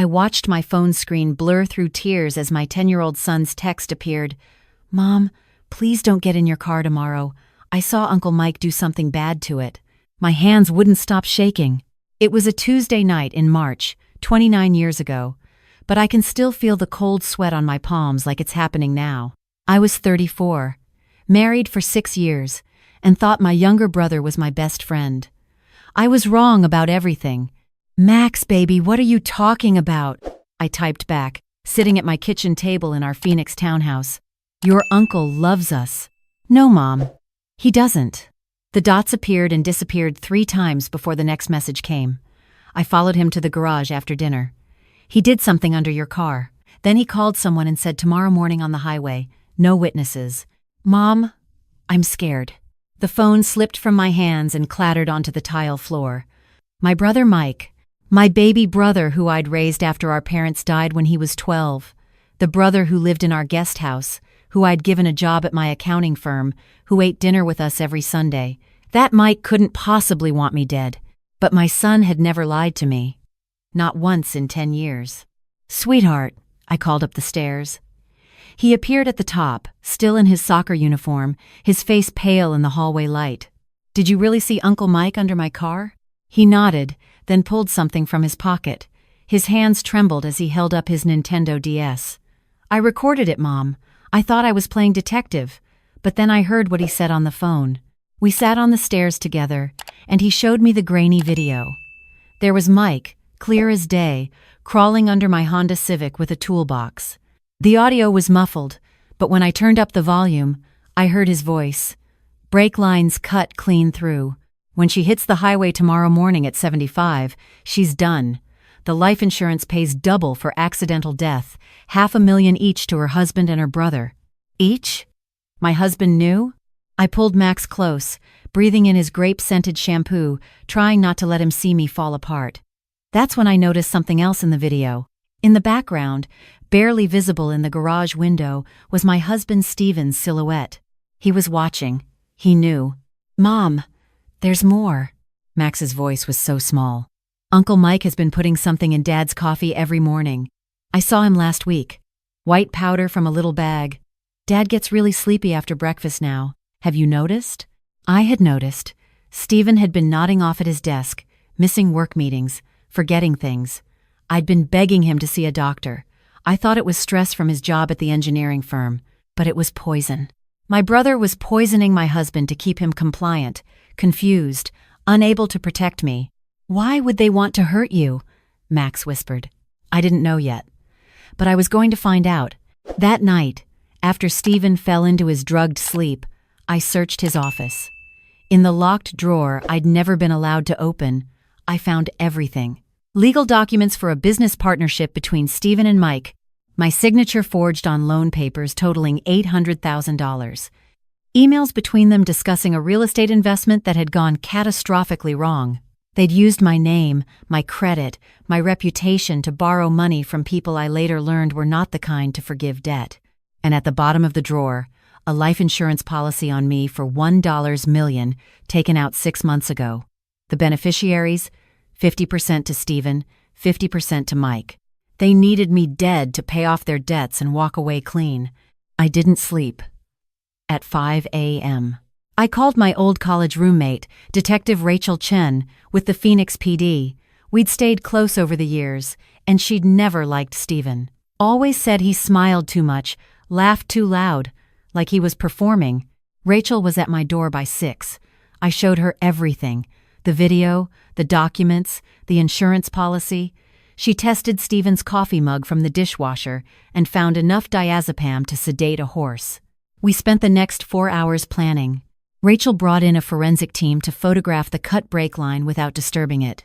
I watched my phone screen blur through tears as my 10-year-old son's text appeared. "Mom, please don't get in your car tomorrow. I saw Uncle Mike do something bad to it." My hands wouldn't stop shaking. It was a Tuesday night in March, 29 years ago, but I can still feel the cold sweat on my palms like it's happening now. I was 34, married for 6 years, and thought my younger brother was my best friend. I was wrong about everything. "Max, baby, what are you talking about?" I typed back, sitting at my kitchen table in our Phoenix townhouse. "Your uncle loves us." "No, Mom, he doesn't." The dots appeared and disappeared 3 times before the next message came. I followed him to the garage after dinner. "He did something under your car." Then he called someone and said tomorrow morning on the highway. No witnesses. "Mom, I'm scared." The phone slipped from my hands and clattered onto the tile floor. My brother Mike, my baby brother who I'd raised after our parents died when he was 12, the brother who lived in our guest house, who I'd given a job at my accounting firm, who ate dinner with us every Sunday. That Mike couldn't possibly want me dead, but my son had never lied to me. Not once in 10 years. "Sweetheart," I called up the stairs. He appeared at the top, still in his soccer uniform, his face pale in the hallway light. "Did you really see Uncle Mike under my car?" He nodded, then pulled something from his pocket. His hands trembled as he held up his Nintendo DS. "I recorded it, Mom. I thought I was playing detective, but then I heard what he said on the phone." We sat on the stairs together, and he showed me the grainy video. There was Mike, clear as day, crawling under my Honda Civic with a toolbox. The audio was muffled, but when I turned up the volume, I heard his voice. "Brake lines cut clean through. When she hits the highway tomorrow morning at 75, she's done. The life insurance pays double for accidental death, $500,000 each to her husband and her brother." "Each?" My husband knew? I pulled Max close, breathing in his grape-scented shampoo, trying not to let him see me fall apart. That's when I noticed something else in the video. In the background, barely visible in the garage window, was my husband Steven's silhouette. He was watching. He knew. "Mom, there's more." Max's voice was so small. "Uncle Mike has been putting something in Dad's coffee every morning. I saw him last week. White powder from a little bag. Dad gets really sleepy after breakfast now. Have you noticed?" I had noticed. Steven had been nodding off at his desk, missing work meetings, forgetting things. I'd been begging him to see a doctor. I thought it was stress from his job at the engineering firm, but it was poison. My brother was poisoning my husband to keep him compliant, confused, unable to protect me. "Why would they want to hurt you?" Max whispered. I didn't know yet, but I was going to find out. That night, after Steven fell into his drugged sleep, I searched his office. In the locked drawer I'd never been allowed to open, I found everything. Legal documents for a business partnership between Steven and Mike, my signature forged on loan papers totaling $800,000. Emails between them discussing a real estate investment that had gone catastrophically wrong. They'd used my name, my credit, my reputation to borrow money from people I later learned were not the kind to forgive debt. And at the bottom of the drawer, a life insurance policy on me for $1 million taken out 6 months ago. The beneficiaries, 50% to Steven, 50% to Mike. They needed me dead to pay off their debts and walk away clean. I didn't sleep. At 5 a.m. I called my old college roommate, Detective Rachel Chen, with the Phoenix PD. We'd stayed close over the years, and she'd never liked Steven. Always said he smiled too much, laughed too loud, like he was performing. Rachel was at my door by 6. I showed her everything. The video, the documents, the insurance policy. She tested Steven's coffee mug from the dishwasher and found enough diazepam to sedate a horse. We spent the next 4 hours planning. Rachel brought in a forensic team to photograph the cut brake line without disturbing it.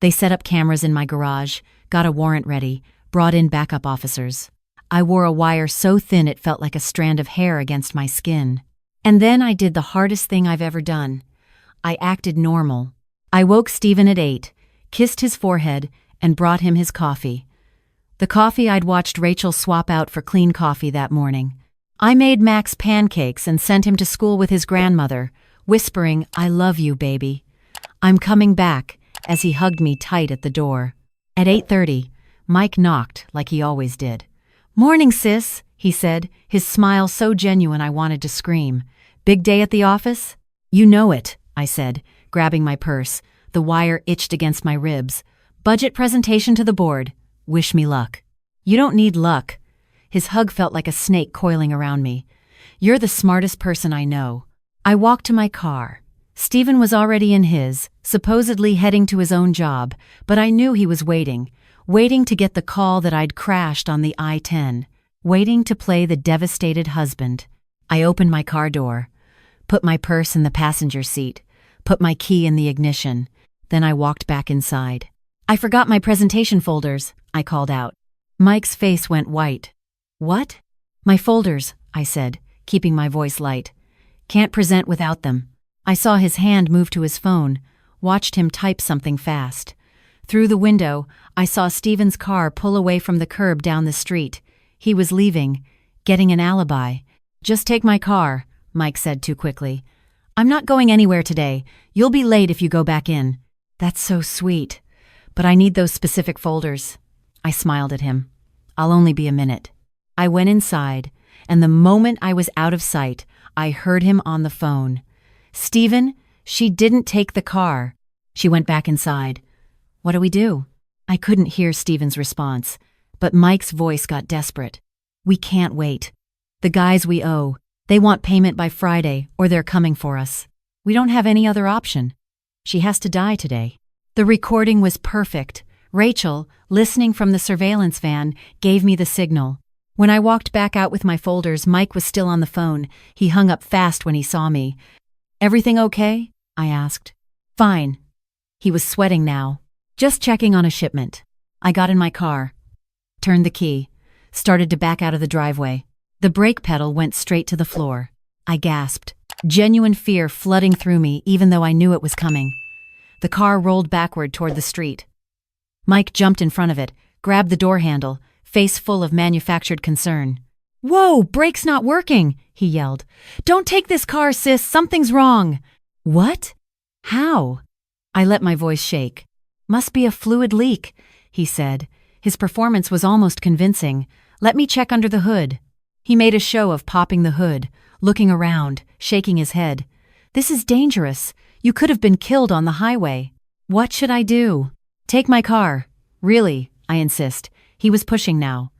They set up cameras in my garage, got a warrant ready, brought in backup officers. I wore a wire so thin it felt like a strand of hair against my skin. And then I did the hardest thing I've ever done. I acted normal. I woke Steven at 8, kissed his forehead, and brought him his coffee. The coffee I'd watched Rachel swap out for clean coffee that morning. I made Max pancakes and sent him to school with his grandmother, whispering, "I love you, baby. I'm coming back," as he hugged me tight at the door. At 8:30, Mike knocked like he always did. "Morning, sis," he said, his smile so genuine I wanted to scream. "Big day at the office?" "You know it," I said, grabbing my purse. The wire itched against my ribs. "Budget presentation to the board. Wish me luck." "You don't need luck." His hug felt like a snake coiling around me. "You're the smartest person I know." I walked to my car. Stephen was already in his, supposedly heading to his own job, but I knew he was waiting to get the call that I'd crashed on the I-10, waiting to play the devastated husband. I opened my car door, put my purse in the passenger seat, put my key in the ignition. Then I walked back inside. "I forgot my presentation folders," I called out. Mike's face went white. "What?" "My folders," I said, keeping my voice light. "Can't present without them." I saw his hand move to his phone, watched him type something fast. Through the window, I saw Stephen's car pull away from the curb down the street. He was leaving, getting an alibi. "Just take my car," Mike said too quickly. "I'm not going anywhere today. You'll be late if you go back in." "That's so sweet, but I need those specific folders." I smiled at him. "I'll only be a minute." I went inside, and the moment I was out of sight, I heard him on the phone. "Stephen, she didn't take the car." She went back inside. "What do we do?" I couldn't hear Stephen's response, but Mike's voice got desperate. "We can't wait. The guys we owe, they want payment by Friday or they're coming for us. We don't have any other option. She has to die today." The recording was perfect. Rachel, listening from the surveillance van, gave me the signal. When I walked back out with my folders, Mike was still on the phone. He hung up fast when he saw me. "Everything okay?" I asked. "Fine." He was sweating now. "Just checking on a shipment." I got in my car, turned the key, started to back out of the driveway. The brake pedal went straight to the floor. I gasped, genuine fear flooding through me even though I knew it was coming. The car rolled backward toward the street. Mike jumped in front of it, grabbed the door handle, face full of manufactured concern. "Whoa, brake's not working," he yelled. "Don't take this car, sis, something's wrong." "What? How?" I let my voice shake. "Must be a fluid leak," he said. His performance was almost convincing. "Let me check under the hood." He made a show of popping the hood, looking around, shaking his head. "This is dangerous. You could have been killed on the highway." "What should I do?" "Take my car." "Really?" I insist. He was pushing now.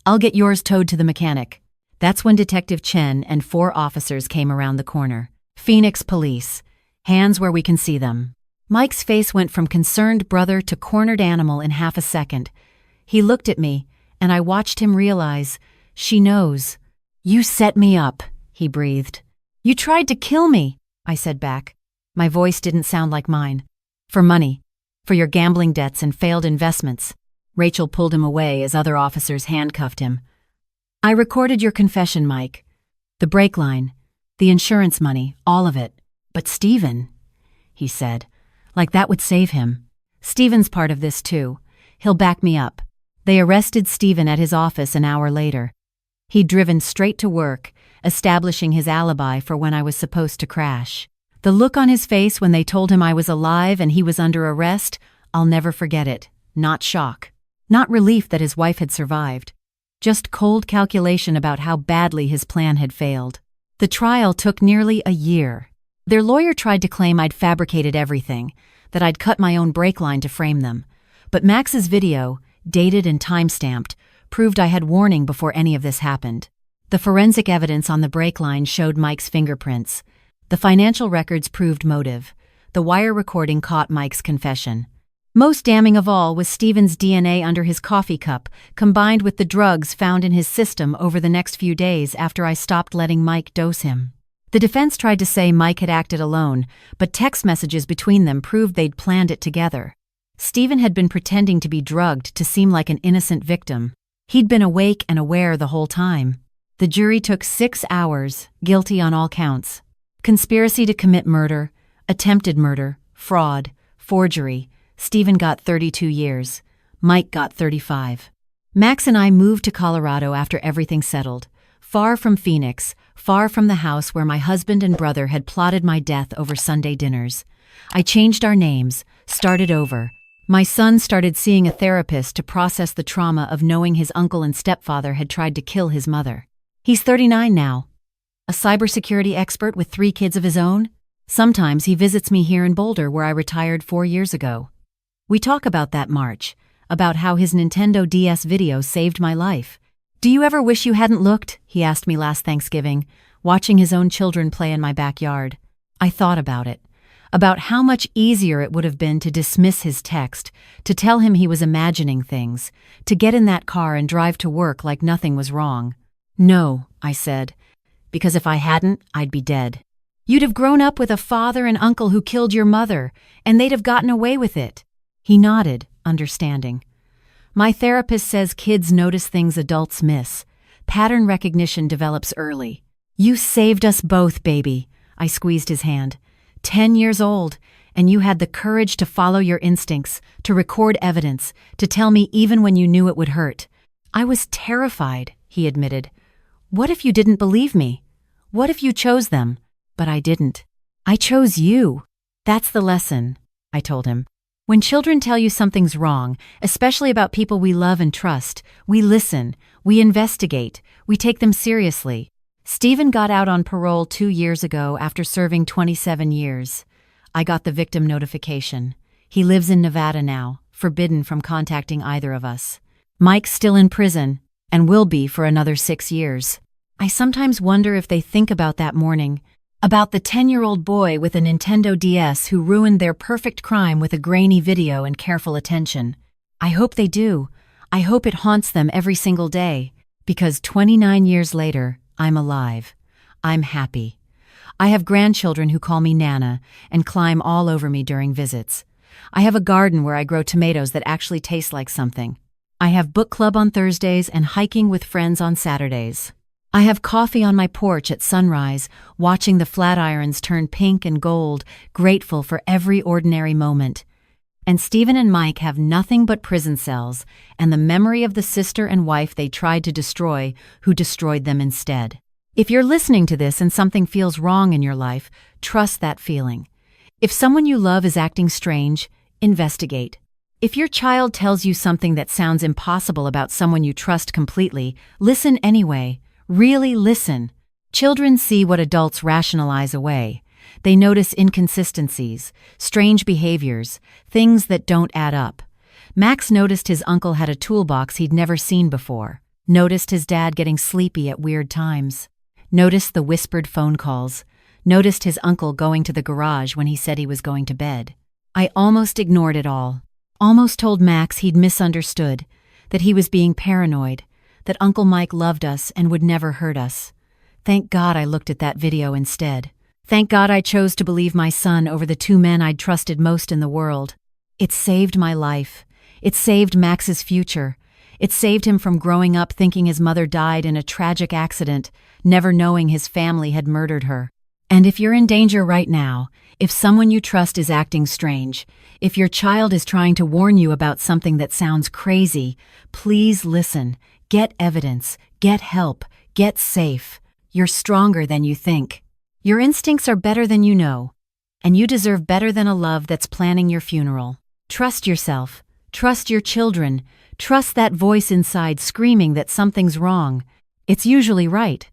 "I'll get yours towed to the mechanic." That's when Detective Chen and 4 officers came around the corner. Phoenix Police. Hands where we can see them. Mike's face went from concerned brother to cornered animal in half a second. He looked at me, and I watched him realize, she knows. "You set me up," he breathed. "You tried to kill me," I said back. My voice didn't sound like mine. "For money. For your gambling debts and failed investments." Rachel pulled him away as other officers handcuffed him. "I recorded your confession, Mike. The brake line, the insurance money, all of it. But Stephen," he said, like that would save him. "Stephen's part of this too. He'll back me up." They arrested Stephen at his office an hour later. He'd driven straight to work, establishing his alibi for when I was supposed to crash. The look on his face when they told him I was alive and he was under arrest, I'll never forget it. Not shock. Not relief that his wife had survived. Just cold calculation about how badly his plan had failed. The trial took nearly a year. Their lawyer tried to claim I'd fabricated everything, that I'd cut my own brake line to frame them. But Max's video, dated and time-stamped, proved I had warning before any of this happened. The forensic evidence on the brake line showed Mike's fingerprints. The financial records proved motive. The wire recording caught Mike's confession. Most damning of all was Stephen's DNA under his coffee cup, combined with the drugs found in his system over the next few days after I stopped letting Mike dose him. The defense tried to say Mike had acted alone, but text messages between them proved they'd planned it together. Stephen had been pretending to be drugged to seem like an innocent victim. He'd been awake and aware the whole time. The jury took 6 hours, guilty on all counts. Conspiracy to commit murder, attempted murder, fraud, forgery. Stephen got 32 years. Mike got 35. Max and I moved to Colorado after everything settled. Far from Phoenix, far from the house where my husband and brother had plotted my death over Sunday dinners. I changed our names, started over, My son started seeing a therapist to process the trauma of knowing his uncle and stepfather had tried to kill his mother. He's 39 now, a cybersecurity expert with 3 kids of his own. Sometimes he visits me here in Boulder, where I retired 4 years ago. We talk about that March, about how his Nintendo DS video saved my life. "Do you ever wish you hadn't looked?" he asked me last Thanksgiving, watching his own children play in my backyard. I thought about how much easier it would have been to dismiss his text, to tell him he was imagining things, to get in that car and drive to work like nothing was wrong. "No," I said, "because if I hadn't, I'd be dead. You'd have grown up with a father and uncle who killed your mother, and they'd have gotten away with it." He nodded, understanding. "My therapist says kids notice things adults miss. Pattern recognition develops early." "You saved us both, baby." I squeezed his hand. 10 years old, and you had the courage to follow your instincts, to record evidence, to tell me even when you knew it would hurt. "I was terrified," he admitted. "What if you didn't believe me? What if you chose them?" "But I didn't. I chose you." "That's the lesson," I told him. "When children tell you something's wrong, especially about people we love and trust, we listen, we investigate, we take them seriously." Stephen got out on parole 2 years ago after serving 27 years. I got the victim notification. He lives in Nevada now, forbidden from contacting either of us. Mike's still in prison, and will be for another 6 years. I sometimes wonder if they think about that morning, about the 10-year-old boy with a Nintendo DS who ruined their perfect crime with a grainy video and careful attention. I hope they do. I hope it haunts them every single day, because 29 years later, I'm alive. I'm happy. I have grandchildren who call me Nana and climb all over me during visits. I have a garden where I grow tomatoes that actually taste like something. I have book club on Thursdays and hiking with friends on Saturdays. I have coffee on my porch at sunrise, watching the flatirons turn pink and gold, grateful for every ordinary moment. And Stephen and Mike have nothing but prison cells and the memory of the sister and wife they tried to destroy, who destroyed them instead. If you're listening to this and something feels wrong in your life, trust that feeling. If someone you love is acting strange, investigate. If your child tells you something that sounds impossible about someone you trust completely, listen anyway. Really listen. Children see what adults rationalize away. They notice inconsistencies, strange behaviors, things that don't add up. Max noticed his uncle had a toolbox he'd never seen before. Noticed his dad getting sleepy at weird times. Noticed the whispered phone calls. Noticed his uncle going to the garage when he said he was going to bed. I almost ignored it all. Almost told Max he'd misunderstood, that he was being paranoid, that Uncle Mike loved us and would never hurt us. Thank God I looked at that video instead. Thank God I chose to believe my son over the 2 men I'd trusted most in the world. It saved my life. It saved Max's future. It saved him from growing up thinking his mother died in a tragic accident, never knowing his family had murdered her. And if you're in danger right now, if someone you trust is acting strange, if your child is trying to warn you about something that sounds crazy, please listen. Get evidence. Get help. Get safe. You're stronger than you think. Your instincts are better than you know, and you deserve better than a love that's planning your funeral. Trust yourself. Trust your children. Trust that voice inside screaming that something's wrong. It's usually right.